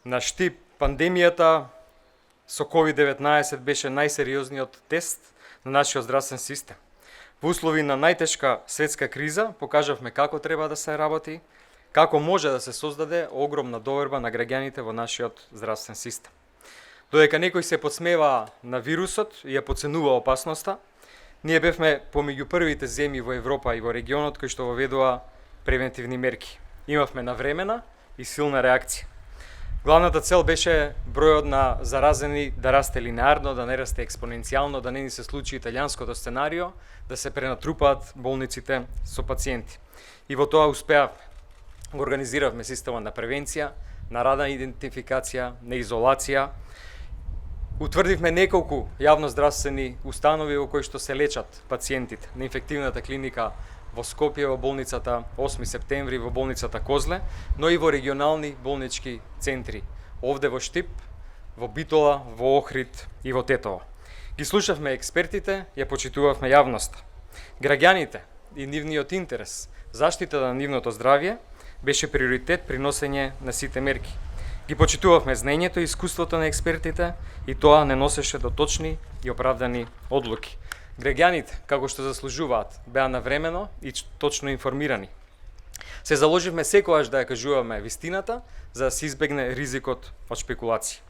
На Штип пандемијата со COVID-19 беше најсериозниот тест на нашиот здравствен систем. Во услови на најтешка светска криза покажавме како треба да се работи, како може да се создаде огромна доверба на граѓаните во нашиот здравствен систем. Додека некој се подсмева на вирусот и ја подценува опасноста, ние бевме помеѓу првите земји во Европа и во регионот кои што воведува превентивни мерки. Имавме навремена и силна реакција. Главната цел беше бројот на заразени да расте линеарно, да не расте експоненцијално, да не ни се случи италијанското сценарио, да се пренатрупаат болниците со пациенти. И во тоа успеавме. Го организиравме система на превенција, на рана идентификација, на изолација. Утврдивме неколку јавноздравствени установи во кои што се лечат пациентите. На инфективната клиника во Скопје, во болницата 8 септември, во болницата Козле, но и во регионални болнички центри, овде во Штип, во Битола, во Охрид и во Тетово. Ги слушавме експертите, ја почитувавме јавноста. Граѓаните и нивниот интерес, заштита на нивното здравје, беше приоритет при носење на сите мерки. Ги почитувавме знаењето и искуството на експертите и тоа не носеше до точни и оправдани одлуки. Граѓаните, како што заслужуваат, беа навремено и точно информирани. Се заложивме секогаш да ја кажуваме вистината, за да се избегне ризикот од шпекулации.